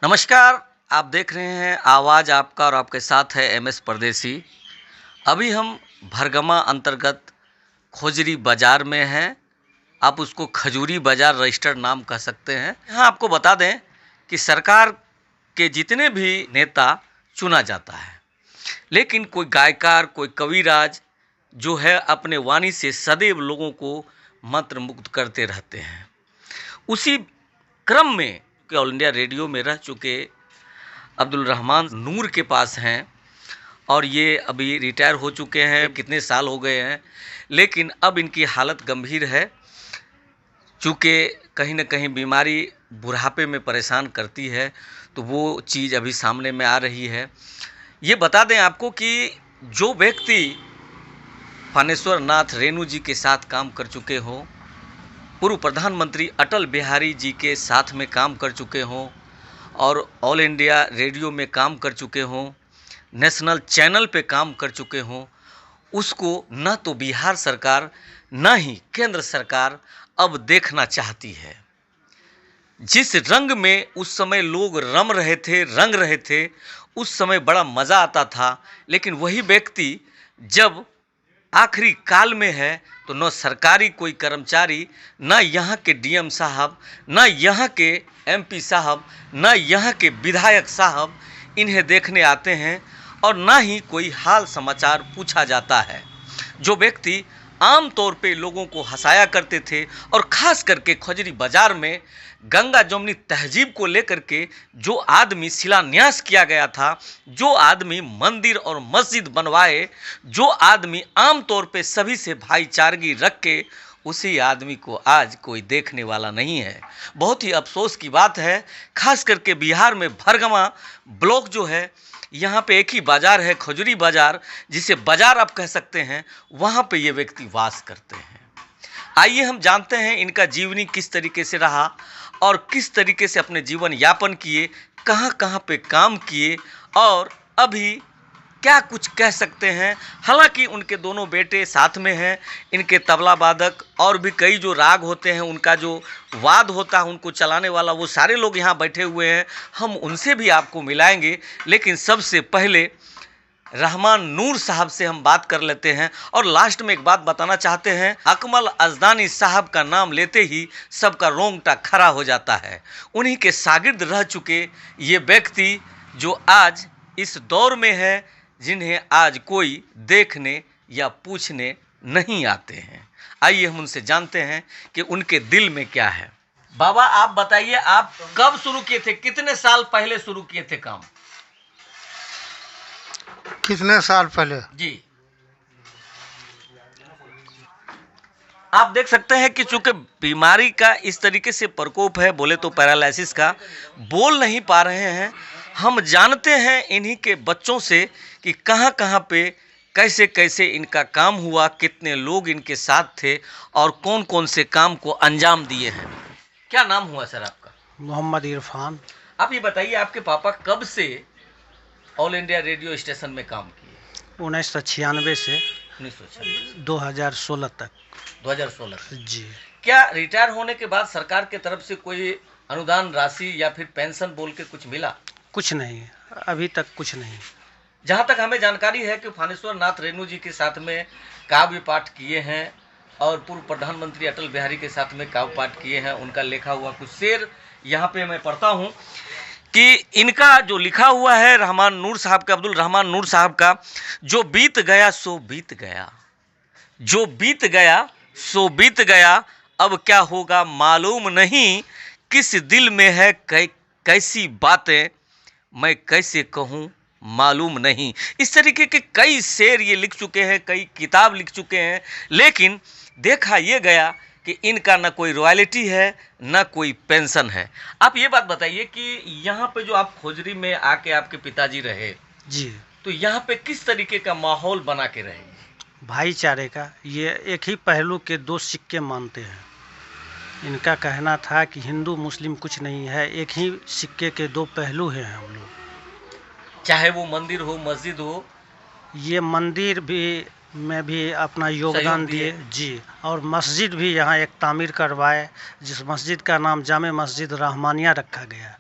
नमस्कार। आप देख रहे हैं आवाज़ आपका और आपके साथ है एमएस परदेसी। अभी हम भरगमा अंतर्गत खोजरी बाज़ार में हैं। आप उसको खजूरी बाज़ार रजिस्टर्ड नाम कह सकते हैं। यहाँ आपको बता दें कि सरकार के जितने भी नेता चुना जाता है, लेकिन कोई गायकार, कोई कविराज जो है अपने वाणी से सदैव लोगों को मंत्रमुग्ध करते रहते हैं। उसी क्रम में कि ऑल इंडिया रेडियो में रह चुके अब्दुल रहमान नूर के पास हैं और ये अभी रिटायर हो चुके हैं, कितने साल हो गए हैं, लेकिन अब इनकी हालत गंभीर है। चूँकि कहीं न कहीं बीमारी बुढ़ापे में परेशान करती है, तो वो चीज़ अभी सामने में आ रही है। ये बता दें आपको कि जो व्यक्ति फानेश्वर नाथ रेणु जी के साथ काम कर चुके हों, पूर्व प्रधानमंत्री अटल बिहारी जी के साथ में काम कर चुके हों और ऑल इंडिया रेडियो में काम कर चुके हों, नेशनल चैनल पे काम कर चुके हों, उसको न तो बिहार सरकार न ही केंद्र सरकार अब देखना चाहती है। जिस रंग में उस समय लोग रम रहे थे, रंग रहे थे, उस समय बड़ा मज़ा आता था, लेकिन वही व्यक्ति जब आखिरी काल में है तो न सरकारी कोई कर्मचारी, न यहाँ के डीएम साहब, न यहाँ के एमपी साहब, न यहाँ के विधायक साहब इन्हें देखने आते हैं और न ही कोई हाल समाचार पूछा जाता है। जो व्यक्ति आम तौर पे लोगों को हंसाया करते थे और ख़ास करके खोजरी बाज़ार में गंगा जमुनी तहजीब को लेकर के जो आदमी शिलान्यास किया गया था, जो आदमी मंदिर और मस्जिद बनवाए, जो आदमी आम तौर पे सभी से भाईचारगी रख के, उसी आदमी को आज कोई देखने वाला नहीं है। बहुत ही अफसोस की बात है। खास करके बिहार में भरगमा ब्लॉक जो है, यहाँ पे एक ही बाज़ार है, खजूरी बाज़ार, जिसे बाज़ार आप कह सकते हैं, वहाँ पे ये व्यक्ति वास करते हैं। आइए हम जानते हैं इनका जीवनी किस तरीके से रहा और किस तरीके से अपने जीवन यापन किए, कहाँ कहाँ पे काम किए और अभी क्या कुछ कह सकते हैं। हालांकि उनके दोनों बेटे साथ में हैं, इनके तबला वादक और भी कई जो राग होते हैं, उनका जो वाद होता है, उनको चलाने वाला, वो सारे लोग यहाँ बैठे हुए हैं। हम उनसे भी आपको मिलाएंगे, लेकिन सबसे पहले रहमान नूर साहब से हम बात कर लेते हैं। और लास्ट में एक बात बताना चाहते हैं, अकमल अजदानी साहब का नाम लेते ही सबका रोंगटा खड़ा हो जाता है। उन्हीं के शागिर्द रह चुके ये व्यक्ति जो आज इस दौर में है, जिन्हें आज कोई देखने या पूछने नहीं आते हैं। आइए हम उनसे जानते हैं कि उनके दिल में क्या है। बाबा, आप बताइए, आप कब शुरू किए थे, कितने साल पहले शुरू किए थे काम? कितने साल पहले? जी, आप देख सकते हैं कि चूंकि बीमारी का इस तरीके से प्रकोप है, बोले तो पैरालिसिस का, बोल नहीं पा रहे हैं। हम जानते हैं इन्हीं के बच्चों से कि कहां कहां पे कैसे कैसे इनका काम हुआ, कितने लोग इनके साथ थे और कौन कौन से काम को अंजाम दिए हैं। क्या नाम हुआ सर आपका? मोहम्मद इरफान। आप ये बताइए, आपके पापा कब से ऑल इंडिया रेडियो स्टेशन में काम किए? 1996 से 1996 2016 तक। 2016 जी। क्या रिटायर होने के बाद सरकार के तरफ से कोई अनुदान राशि या फिर पेंशन बोल के कुछ मिला? कुछ नहीं, अभी तक कुछ नहीं। जहाँ तक हमें जानकारी है कि फानेश्वर नाथ रेणु जी के साथ में काव्य पाठ किए हैं और पूर्व प्रधानमंत्री अटल बिहारी के साथ में काव्य पाठ किए हैं। उनका लिखा हुआ कुछ शेर यहाँ पे मैं पढ़ता हूँ कि इनका जो लिखा हुआ है रहमान नूर साहब का, अब्दुल रहमान नूर साहब का, जो बीत गया सो बीत गया, जो बीत गया सो बीत गया, अब क्या होगा मालूम नहीं, किस दिल में है कैसी बातें मैं कैसे कहूँ मालूम नहीं। इस तरीके के कई शेर ये लिख चुके हैं, कई किताब लिख चुके हैं, लेकिन देखा ये गया कि इनका न कोई रॉयल्टी है न कोई पेंशन है। आप ये बात बताइए कि यहाँ पे जो आप खोजरी में आके आपके पिताजी रहे जी, तो यहाँ पे किस तरीके का माहौल बना के रहे? भाईचारे का। ये एक ही पहलू के दो सिक्के मानते हैं। इनका कहना था कि हिंदू मुस्लिम कुछ नहीं है, एक ही सिक्के के दो पहलू हैं हम लोग। चाहे वो मंदिर हो, मस्जिद हो। ये मंदिर भी में भी अपना योगदान दिए जी, और मस्जिद भी यहाँ एक तामीर करवाए, जिस मस्जिद का नाम जामे मस्जिद रहमानिया रखा गया।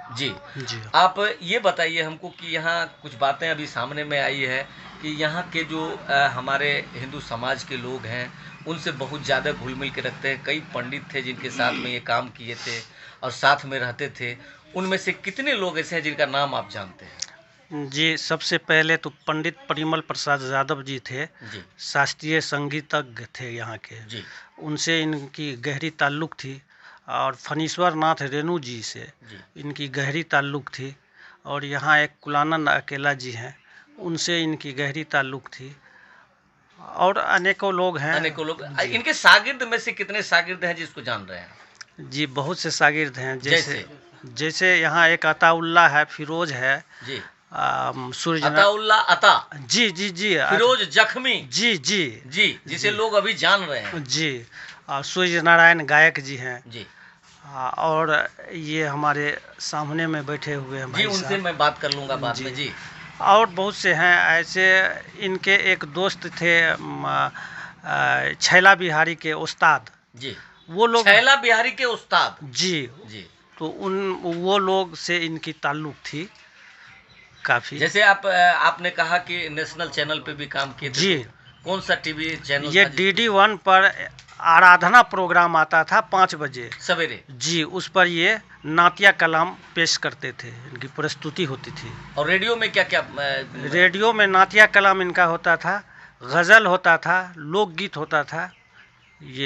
जी। जी आप ये बताइए हमको कि यहाँ कुछ बातें अभी सामने में आई है कि यहाँ के जो हमारे हिंदू समाज के लोग हैं उनसे बहुत ज़्यादा घुल मिल के रखते हैं। कई पंडित थे जिनके साथ में ये काम किए थे और साथ में रहते थे। उनमें से कितने लोग ऐसे हैं जिनका नाम आप जानते हैं? जी, सबसे पहले तो पंडित परिमल प्रसाद यादव जी थे, जी शास्त्रीय संगीतज्ञ थे यहाँ के। जी उनसे इनकी गहरी ताल्लुक़ थी और फणीश्वर नाथ रेणु जी से जी इनकी गहरी ताल्लुक़ थी। और यहाँ एक कुलानंद अकेला जी हैं, उनसे इनकी गहरी ताल्लुक़ थी और अनेकों लोग हैं। अनेकों लोग। जी इनके शागिर्द में से कितने शागिर्द हैं जिसको जान रहे हैं? जी, बहुत से शागिर्द हैं। जैसे जैसे यहाँ एक अताउल्ला है, फिरोज़ है, जी सूर्य अताउल्ला अता, जी जी जी फिरोज जख्मी जी जी जी, जिसे जी लोग अभी जान रहे हैं। जी और सूर्य नारायण गायक जी हैं। जी और ये हमारे सामने में बैठे हुए हैं जी, भाई उनसे साहब। मैं बात कर लूँगा बाद जी में। जी और बहुत से हैं ऐसे। इनके एक दोस्त थे छैला बिहारी के उस्ताद, जी वो लोग। छैला बिहारी के उस्ताद। जी जी तो वो लोग से इनकी ताल्लुक़ थी काफ़ी। जैसे आपने कहा कि नेशनल चैनल पे भी काम किए थे। जी तो कौन सा टीवी चैनल ये था जी? DD1 पर आराधना प्रोग्राम आता था 5 बजे। सवेरे। जी, उस पर ये नातिया कलाम पेश करते थे, इनकी प्रस्तुति होती थी। और रेडियो में क्या क्या रेडियो में नातिया कलाम इनका होता था, गज़ल होता था, लोकगीत होता था।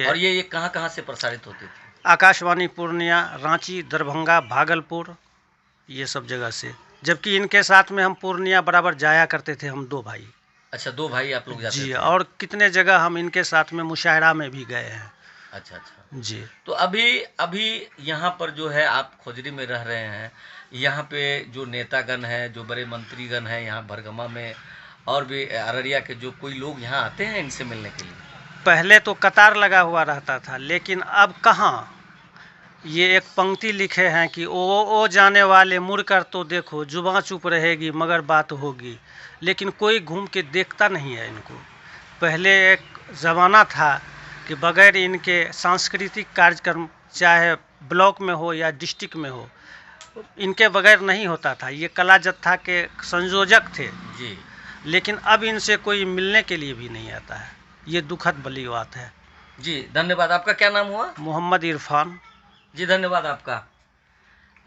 और ये कहाँ कहाँ से प्रसारित होते थे? आकाशवाणी पूर्णिया, रांची, दरभंगा, भागलपुर, ये सब जगह से। जबकि इनके साथ में हम पूर्णिया बराबर जाया करते थे, हम 2 भाई। अच्छा, 2 भाई आप लोग जाते जी थे? और कितने जगह हम इनके साथ में मुशायरा में भी गए हैं। अच्छा अच्छा। जी तो अभी यहाँ पर जो है आप खोजरी में रह रहे हैं, यहाँ पे जो नेतागण हैं, जो बड़े मंत्रीगण हैं यहाँ भरगमा में, और भी अररिया के जो कोई लोग यहाँ आते हैं इनसे मिलने के लिए? पहले तो कतार लगा हुआ रहता था, लेकिन अब कहाँ। ये एक पंक्ति लिखे हैं कि ओ जाने वाले मुड़ कर तो देखो, जुबां चुप रहेगी मगर बात होगी, लेकिन कोई घूम के देखता नहीं है इनको। पहले एक ज़माना था कि बगैर इनके सांस्कृतिक कार्यक्रम, चाहे ब्लॉक में हो या डिस्ट्रिक्ट में हो, इनके बगैर नहीं होता था। ये कला जत्था के संयोजक थे जी। लेकिन अब इनसे कोई मिलने के लिए भी नहीं आता है। ये दुखद भली बात है। जी धन्यवाद। आपका क्या नाम हुआ? मोहम्मद इरफान। जी धन्यवाद आपका।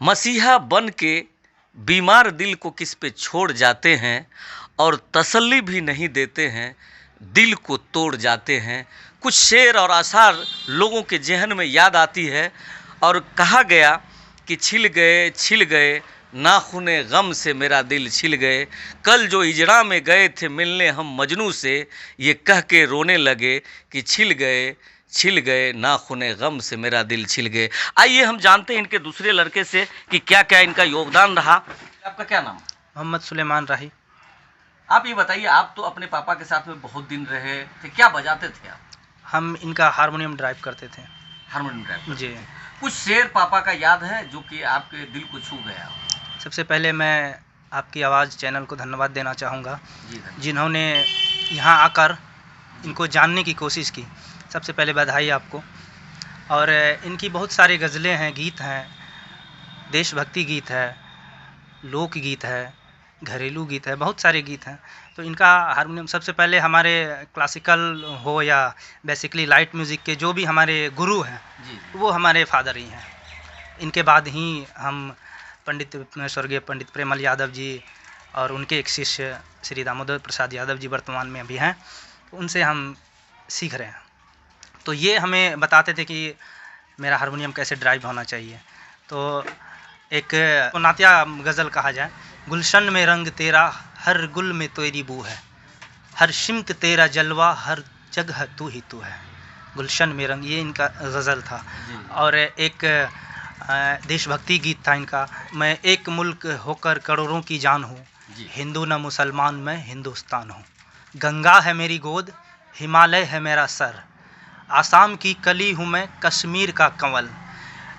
मसीहा बन के बीमार दिल को किस पे छोड़ जाते हैं और तसल्ली भी नहीं देते हैं, दिल को तोड़ जाते हैं। कुछ शेर और आसार लोगों के जहन में याद आती है और कहा गया कि छिल गए नाखूने गम से मेरा दिल छिल गए। कल जो इजड़ा में गए थे मिलने हम मजनू से, ये कह के रोने लगे कि छिल गए नाखूने गम से मेरा दिल छिल गए। आइए हम जानते हैं इनके दूसरे लड़के से कि क्या क्या इनका योगदान रहा। आपका क्या नाम? मोहम्मद सुलेमान राही। आप ये बताइए, आप तो अपने पापा के साथ में बहुत दिन रहे थे, क्या बजाते थे आप? हम इनका हारमोनियम ड्राइव करते थे। Harmonium drive? जी। कुछ शेर पापा का याद है जो कि आपके दिल को छू गया? सबसे पहले मैं आपकी आवाज़ चैनल को धन्यवाद देना चाहूँगा, जी जिन्होंने यहाँ आकर इनको जानने की कोशिश की। सबसे पहले बधाई आपको। और इनकी बहुत सारी गज़लें हैं, गीत हैं, देशभक्ति गीत है, लोकगीत है, घरेलू गीत है, बहुत सारे गीत हैं। तो इनका हारमोनियम सबसे पहले हमारे क्लासिकल हो या बेसिकली लाइट म्यूज़िक के जो भी हमारे गुरु हैं जी। वो हमारे फादर ही हैं। इनके बाद ही हम स्वर्गीय पंडित प्रेमल यादव जी और उनके एक शिष्य श्री दामोदर प्रसाद यादव जी वर्तमान में अभी हैं, तो उनसे हम सीख रहे हैं। तो ये हमें बताते थे कि मेरा हारमोनियम कैसे ड्राइव होना चाहिए। तो एक नातिया गज़ल कहा जाए, गुलशन में रंग तेरा हर गुल में तेरी बू है, हर शिमत तेरा जलवा हर जगह तू ही तू है। गुलशन में रंग, ये इनका गज़ल था। और एक देशभक्ति गीत था इनका, मैं एक मुल्क होकर करोड़ों की जान हूँ, हिंदू न मुसलमान मैं हिंदुस्तान हूँ। गंगा है मेरी गोद, हिमालय है मेरा सर, आसाम की कली हूँ मैं कश्मीर का कंवल,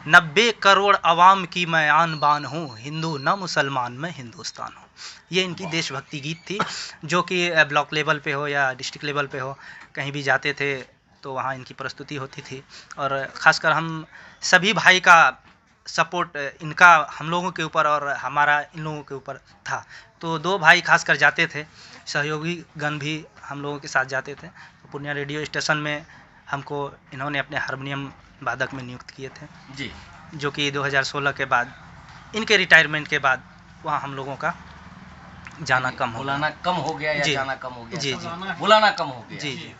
90 करोड़ अवाम की मैं आन बान हूँ, हिंदू न मुसलमान मैं हिंदुस्तान हूँ। ये इनकी देशभक्ति गीत थी, जो कि ब्लॉक लेवल पे हो या डिस्ट्रिक्ट लेवल पे हो, कहीं भी जाते थे तो वहाँ इनकी प्रस्तुति होती थी। और ख़ासकर हम सभी भाई का सपोर्ट इनका हम लोगों के ऊपर और हमारा इन लोगों के ऊपर था। तो दो भाई खासकर जाते थे, सहयोगी गण भी हम लोगों के साथ जाते थे। तो पूर्णिया रेडियो स्टेशन में हमको इन्होंने अपने हारमोनियम वादक में नियुक्त किए थे जी। जो कि 2016 के बाद इनके रिटायरमेंट के बाद वहाँ हम लोगों का जाना कम हो गया। बुलाना कम हो गया या जी। जाना कम हो गया? जी, जी। बुलाना कम हो गया। जी, जी।